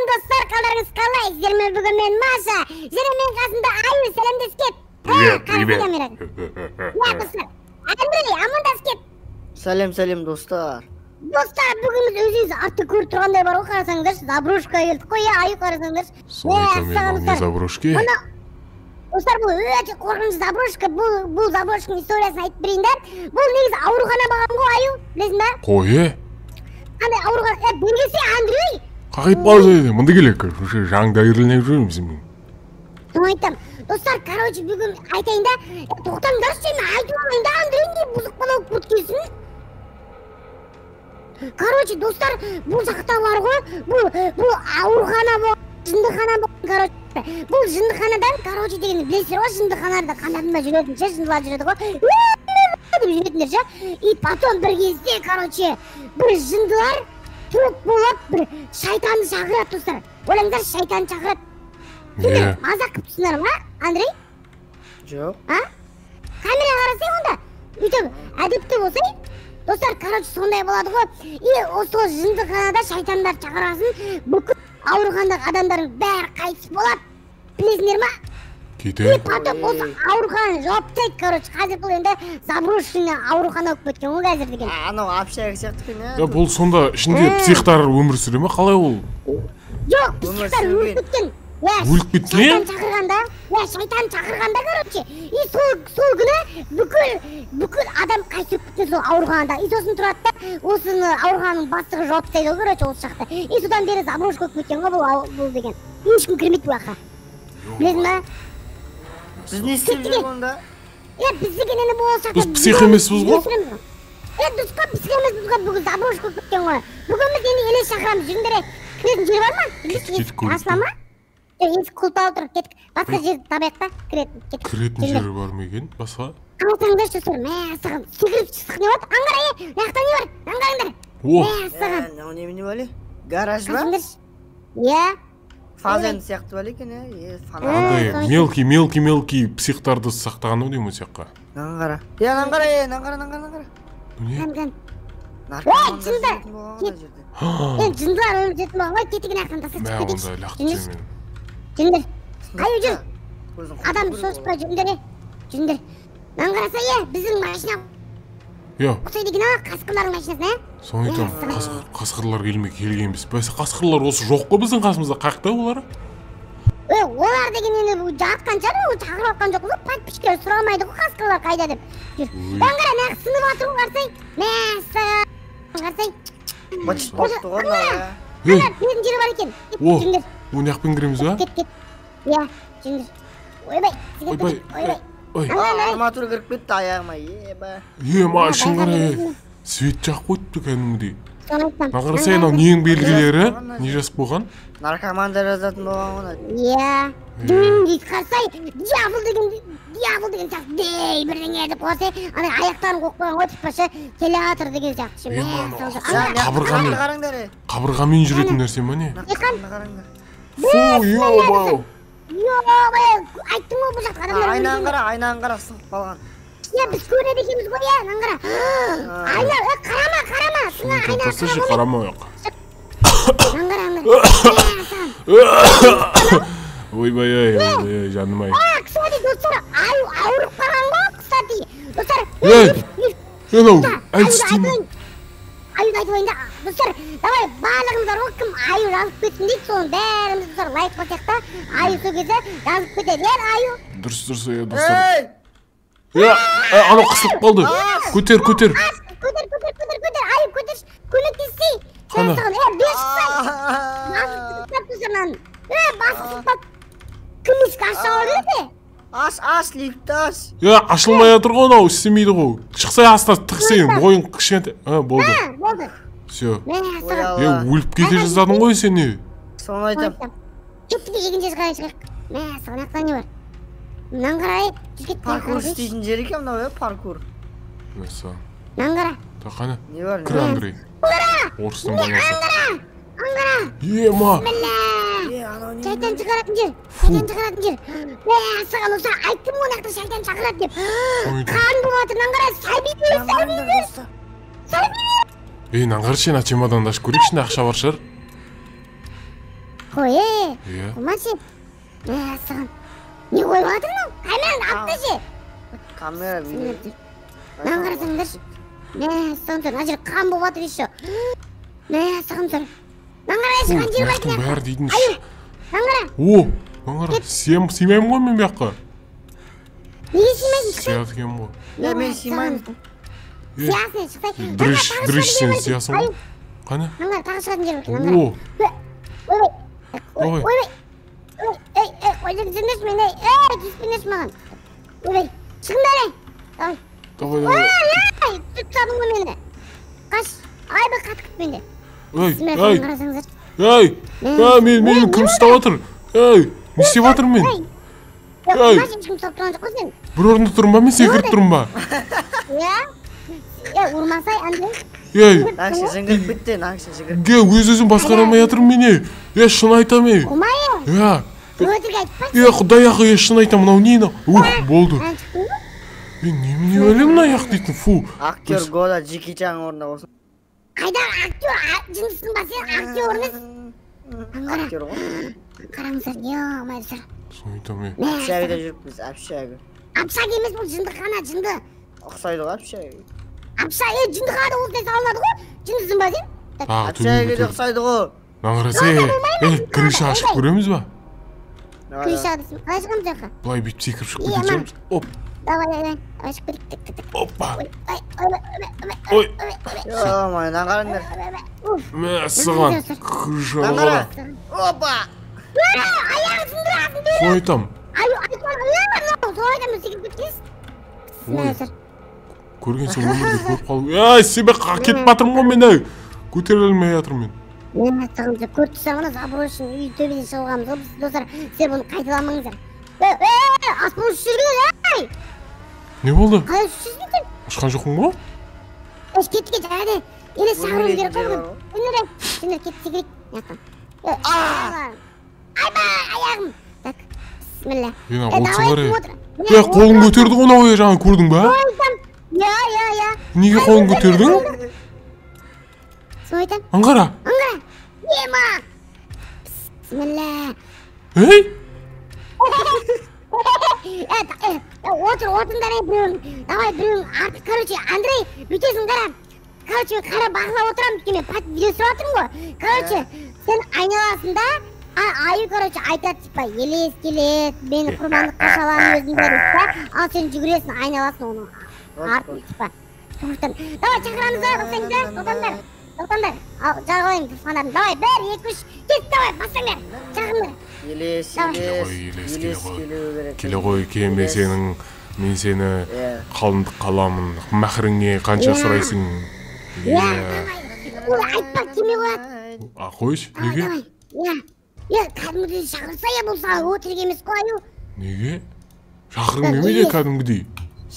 достар, қалдарыңыз қалай? Сіздермен бүгін мен Маша, және мен қасымда Аю, сәлемдес кет. Привет. Я достар, Андрей, амандас кет. Сәлем достар. Достар, бүгін біз өзіңіз атты көріп тұрғандай бар ғой, қарасаңдаршы, заброшка келдік қой, Аю қарасаңдаршы. Соны айтам, не заброшки? Достар, бұл өте қорқынышты заброшка, бұл заброшканың историясын айтып берейін да. Бұл негізі аурухана бағам ғой, Аю, білесің ба? Қой, Қандай аурухана, белгілесе Андрей. Қағайып қалды, мұнда келек, жаңда айырылынып жүрміз мен. Соны айтам. Достар, короче, бүгін айтайын да, тоқтаңдаршы, мен айтып алайын да, Андрей не бұзық бала болып кеткенсің? Короче, достар, бұл жақта бар ғой, бұл аурухана болған, жындыхана болған, короче. Бұл жындыханадан, короче, дегенді білесіздер ғой, жындыханада қандадында жүретін ше, жындылар жүреді ғой. Деп жүретіндер ше. И потом бір кезде, короче, бір жындылар топ болып, бір шайтанды шақырады, достар. Ойлаңдар, шайтанды шақырады. Сендер мазақ қып түсінер ма, Андрей? Жоқ. Камера қарасай онда. Үйтіп, әдепті болсай. Достар, короче, сондай болады ғой. И осы жындыханада шайтандар шақырасын, бүкіл ауруханадағы адамдардың бәрі қайтыс болады. Білесіңдер ма? Кете. И потом осы аурухана жауап тайды, короче. Қазір бұл енді заброшенный аурухана болып кеткен ғой қазір деген. Анау общага сияқты екен, Я бұл сонда ішінде психтар өмір сүре ме? Қалай ол? Жоқ, психтар өліп кеткен. Өліп кеткен? Шайтан шақырғанда, шайтан шақырғанда, короче. И сол күні бүкіл адам қайтып кеткен сол ауруханада. И сосын тұрады да, осыны аурухананың бастығы жауап тайды ғой, короче, осы жақта. И содан бері заброшка болып кеткен ғой бұл деген. Ешкім кірмейді бұл жаққа. Білесің ба? Біз не істеп жүрміз онда? Біз деген енді бұл жақта... Біз псих емеспіз ғой? Дұрыс қой, псих емеспіз ғой, бүгін заброшка болып кеткен ғой. Бүгін біз енді елес шақырамыз, жүріңдер. Кіретін жер бар ма? Кетіп Ашыла ма? Есік құлпалы тұр, кеттік. Басқа жерді табайық та, кіретін. Кіретін жері бар ма екен? Басқа? Қалсаңдар шысыр, мәсіған. Секіріп шықсық не болады? Аңғара, маяқта не бар? Аңғарыңдар. Мәсіған. Не бәле? Гараж ба? Фазен сияқты бәле екен, Андай мелкий психтарды сақтаған ау деймін сияққа. Аңғара. Аңғара. Әмген. Наркомандар жүретін болған ғой жерде. Жындылар өмір жүретін болған ғой, кетігін ақтан тасып Мә, кетейікші. онда лақты мен. Жүріңдер. Аю жүр. Адамды сосыпқа жүріңдер. Жүріңдер. Аңғараса, біздің машина ұқсайды екен қасқырлардың машинасына. Соны айтам, қасқырлар келгенбіз. Бәсе қасқырлар осы жоқ қой біздің қасымызда, қақта олар? Олар деген енді жатқан шығар, шақырып атқан жоқ қой, подписчиктер сұрамайды ғой қасқырлар қайда деп. Аңғара, нақ сынып атыр ғой, қарсай. Мәссаған, қарсай. Бачыт бақты ғой, Аңғара, бердің жері бар екен. Жүріңдер. О, неақпен кіреміз ба? Кет. Жүріңдер. Ойбай. Арматура кіріп кетті аяғыма, ма, ішін қара, свет жақ қойыпты кәдімгідей. Аңғара, сен ау нең белгілері, не жазып қойған? Наркомандар жазатын болған ғой. Дүңгей қарсай, дьявол деген сияқты дей бірдеңе деп қойсай, аяқтарын қоқ қойған ғой, тіппашы телеатр деген сияқты. Қабырғамен жүретін нәрсе ма не? Фу, ё-бау. Айттың ғой бұл жақта адамдар. Айнан қара сыңып қалған. Біз көреді екенбіз ғой, Аңғара. Айна, қарама. Сыңа айна қарама ояқ. Аңғара. Ойбай, жаным ай. Кстати, достар, ауырып қалған ғой, кстати. Достар, Әлістеймін. Аюды айтып айында, достар, давай барлығымыздар ғой, кім аю жазып кетсін дейді, соның бәріміз достар лайк басақ та, аю сол кезде жазып кетеді, аю. Дұрыс, достар. Анау қысылып қалды. Көтер. Көтер, аю көтерші, көмектесей. Қана. Бес шықпай. Басып тұтап достарынан. Басып тұтап. Кім ішкі аша алып еді? Аш, лифт аш. Ашылмай атыр ғой, анау істемейді ғой. Шықсай аста тықсайын, бойың кішкентай. Болды. Все. Өліп кете жаздадың ғой сен не? Соны айтам. Кеттіге екінші қарай шығақ. Мәсіған ақтан не бар? Мұнан қарай, жүргет паркур істейтін жер екен мынау, паркур. Мәсіған. Мұнан қара. Тақаны. Не бар? Кір, Андрей. Орыстың баласы. Аңғара. Ма. Шайтан шығаратын жер. Мәсіған осы айттым ғой нақта шайтан шақырады деп. Қан болатын, Аңғара, сәби бер. Аңғара, сен чемоданды ашып көрейікшін, ақша бар шығар. қой Иә. қоймашы саған не қойып жатырсың камераны алып ташы Камера видео. мынаны қарасаңдаршы саған ана жер қан болып жатыр еще саған тұр мынаны қарайшы қан жер бар Бақтың бәрі дейтін мынаны қара О, мынаны қара. Сыймаймын ғой мен бұл жаққа. неге сыймайсың Сияды екен ғой. Мен сыймаймын. сиясың шықсай Дрыш сен сиясың ғой. Қане? мынаны тағы шығатын жер бар екен Ой. ойбай жүрмеші мен тиіспеңдерші маған ойбай шығыңдар Давай. түт салдың ғой мені қаш айбай қатты күтпеңдер Ей, қарасаңыздаршы мен кім ұстап жатыр? Ей, не істеп жатырмын мен? машин ешкім ұстап тұрған жоқ қой сен Bir orada тұрмын ба, мен секіріп тұрмын ба? ұрмасай Андрей Ей, Нақшы жыңғырып бітті, нақшы жыңғырып. өзім басқара алмай жатырмын мен. Шын айтамын. ұрмай өтірік айтпа Құдай ақы, шын айтамын, мынау не мынау? Болды. Не өлем мына аяқ дейтін, фу. Актер года Джеки Чан орында болсын. қайдағы актер жындысың ба сен актер емес Актер ғой. қараңыздар ё-моё Соны айтамын. Общагада жүріппіз, общага. апшаг емес бұл жындықана жынды Ұқсайды ғой общага. жындықана осылай салынады ғой жындысың ба сен Общагада да ұқсайды ғой. Нағырасы, крыша ашып көреміз ба? крыша дейсің қалай шығамыз жаққа Былай бүйтіп секіріп шығып кетеміз. Оп, давай шығып кетейік опа. ой Ё-моё, қараңдар. Мәссаған, крыша қара. Опа! аяғын сындырасың Соны айтамын. солай айтамын секіріп кеткенсіз Көргенсің өмірде көріп қалу. Себе кетіп батырмын ғой мен. Көтере алмай жатырмын мен. сағымызда көріп тұрсаңыз абырой үшін үй төбеден шығамыз ғой біз достар сіздер бұны қайталамаңыздар аспан ұшып жүрген Не болды? қалай ұшып жүрсің сен Ұшқан жоқпын ғой? кетті жарайды елес шағырым керек қой сендер кетіп секірейік айбай аяғым так бисмилля қолын көтерді ғой мынау жаңа көрдің ба? иә Неге қолын көтердің? соны айтам Аңғара. ема бисмилля Ей? отыңдар біреуің давай біреуің артық короче Андрей бүйтесің қара короче мен қара бақылап отырамын өйткені мен видео түсіріп жатырмын ғой короче сен айналасында аю короче айтады типа елес келеді мен құрбандыққа шаламын өзіңді дейді ал сен жүгіресің айналасың оның артын типа давай шақырамыз тоқтаңдар ал жағалайын туысқандарым давай 1 2 3 кет давай бастаңдар шақырыңдар Елес келе ғой мен сені қалыңдық қаламын махріңе қанша сұрайсың ол айтпа тиме қояды қойшы неге кәдімгідей шақырса бұл саған өтірік емес қой аю неге шақырың немене кәдімгідей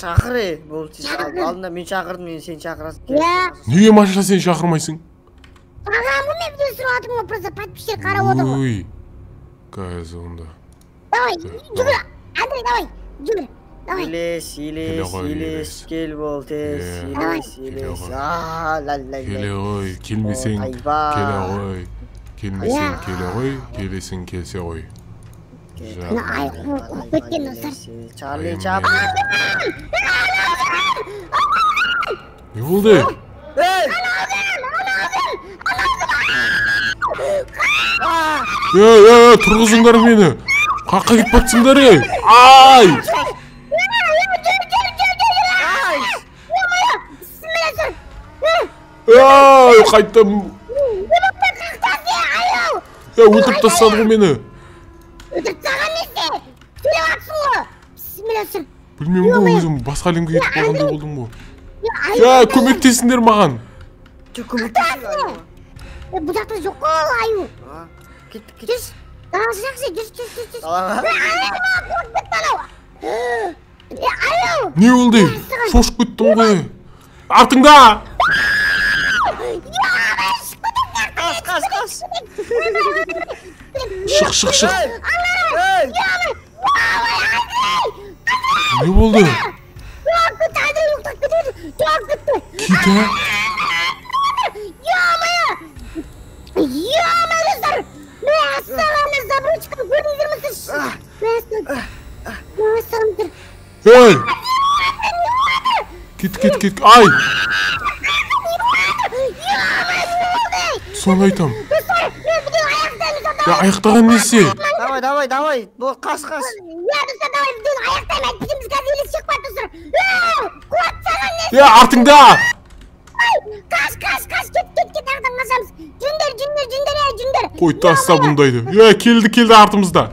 шақыр бұл алдында мен шақырдым сен шақырасың неге машина сен шақырмайсың ағам ғой мен видео түсіріп жатырмын ғой просто подписчиктер қарап отыр ғой ой қазір онда давай жүгір Андрей давай жүгір давай елес кел бол тез елес келе ғой келмесең келе ғой келмесең келе ғой келесің келсе ғой ай қорқып кеткен достар Чарли Чап не болды тұрғызыңдар мені қаққа кетіп батсыңдар ай қайттым өлтіріп тастады ғой мені өлтіріп тастаған несі сөйлеп жатсың ғой бисмилля білмеймін ғой өзім басқа әлемге кетіп қалғандай болдым ғой көмектесіңдер маған бұл жақта жоқ қой аю кет даласы жақсы жүр аю не болды шошып кеттім ғой артыңда қас шық не болды кита ё-моё достар çıkan göründür müsün? Nasıldır? Hey! Git. Ay! Son aytam. Ya ayaqtagан nesi? Давай. Bu kas. Ya Dostlar давай bütün ayaktayım. Bizim gazeli çıkmadı Dostlar. Kuat sana ne? Ya artыңda! Kaç git nereden kaçamız? Cünder ya. Koy tasta bundaydı. Ya keldi артымызда.